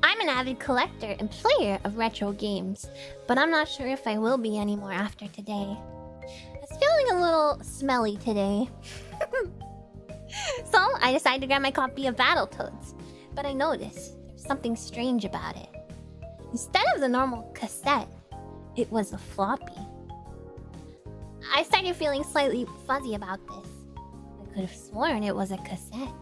I'm an avid collector and player of retro games, but I'm not sure if I will be anymore after today. I was feeling a little smelly today. So I decided to grab my copy of Battletoads, but I noticed there's something strange about it. Instead of the normal cassette, it was a floppy. I started feeling slightly fuzzy about this. I could have sworn it was a cassette.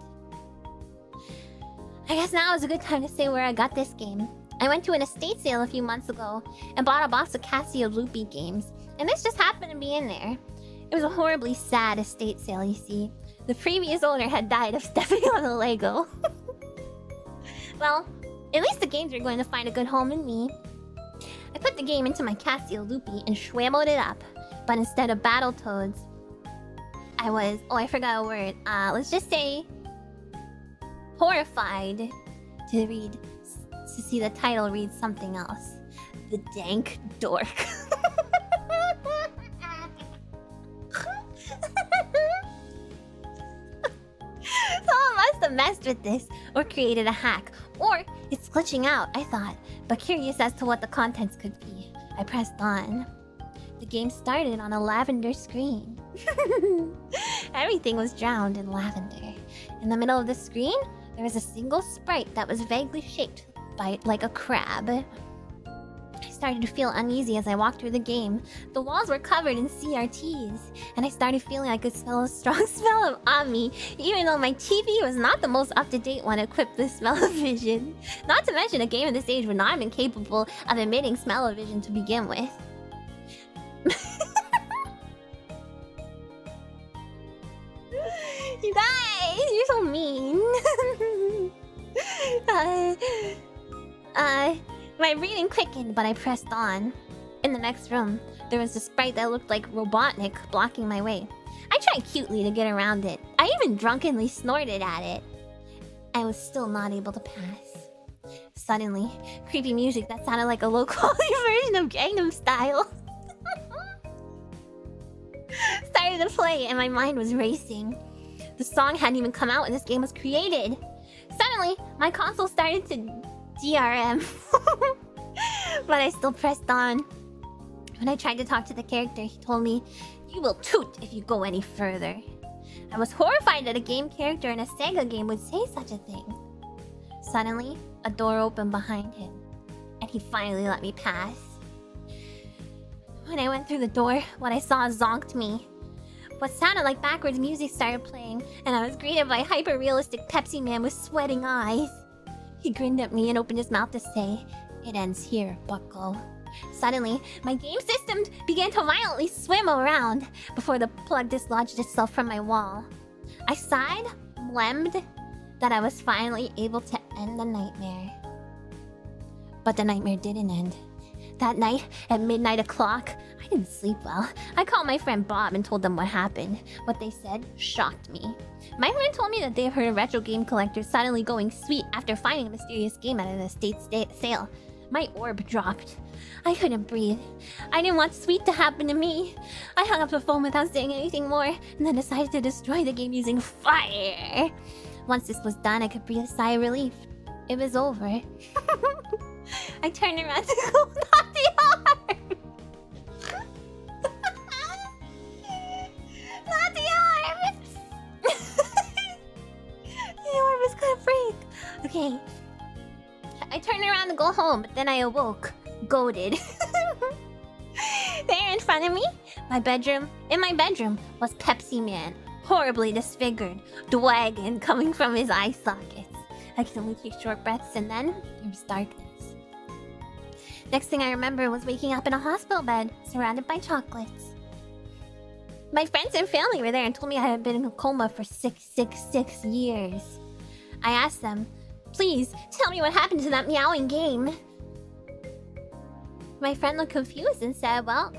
I guess now is a good time to say where I got this game. I went to an estate sale a few months ago and bought a box of Casio Loopy games, and this just happened to be in there. It was a horribly sad estate sale, you see. The previous owner had died of stepping on a Lego. Well, at least the games were going to find a good home in me. I put the game into my Casio Loopy and shwammoed it up, but instead of Battletoads, I was... oh, I forgot a word. Let's just say... horrified to see the title read something else. The Dank Dork. Someone must have messed with this or created a hack. Or it's glitching out, I thought. But curious as to what the contents could be, I pressed on. The game started on a lavender screen. Everything was drowned in lavender. In the middle of the screen, there was a single sprite that was vaguely shaped like a crab. I started to feel uneasy as I walked through the game. The walls were covered in CRTs, and I started feeling I could smell a strong smell of Amiya, even though my TV was not the most up-to-date one equipped with smell-o-vision. Not to mention, a game of this age would not have been capable of emitting smell-o-vision to begin with. You guys, you're so mean. My breathing quickened, but I pressed on. In the next room, there was a sprite that looked like Robotnik blocking my way. I tried cutely to get around it. I even drunkenly snorted at it. I was still not able to pass. Suddenly, creepy music that sounded like a low-quality version of Gangnam Style started to play, and my mind was racing. The song hadn't even come out when this game was created. Suddenly, my console started to DRM. But I still pressed on. When I tried to talk to the character, he told me, "You will toot if you go any further." I was horrified that a game character in a Sega game would say such a thing. Suddenly, a door opened behind him, and he finally let me pass. When I went through the door, what I saw zonked me. What sounded like backwards music started playing, and I was greeted by a hyper-realistic Pepsi Man with sweating eyes. He grinned at me and opened his mouth to say, "It ends here, bucko." Suddenly, my game system began to violently swim around before the plug dislodged itself from my wall. I sighed, blemmed, that I was finally able to end the nightmare. But the nightmare didn't end. That night, at midnight o'clock, I didn't sleep well. I called my friend Bob and told them what happened. What they said shocked me. My friend told me that they have heard of retro game collectors suddenly going sweet after finding a mysterious game at an estate sale. My orb dropped. I couldn't breathe. I didn't want sweet to happen to me. I hung up the phone without saying anything more, and then decided to destroy the game using fire. Once this was done, I could breathe a sigh of relief. It was over. I turned around to go knock the arm. Not the arm! The arm is gonna break. Okay. I turned around to go home, but then I awoke, goated. There in front of me, in my bedroom, was Pepsi Man, horribly disfigured, dwagging coming from his eye sockets. I could only take short breaths, and then there was darkness. Next thing I remember was waking up in a hospital bed, surrounded by chocolates. My friends and family were there and told me I had been in a coma for 666 years. I asked them, "Please, tell me what happened to that meowing game." My friend looked confused and said, "Well,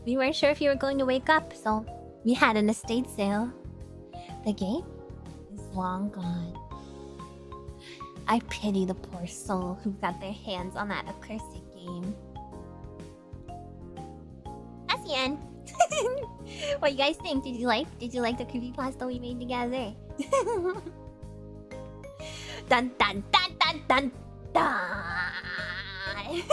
we weren't sure if you were going to wake up, so we had an estate sale. The game is long gone." I pity the poor soul who got their hands on that accursed game. That's the end. What you guys think? Did you like the creepypasta we made together? Dun dun dun dun dun. Die.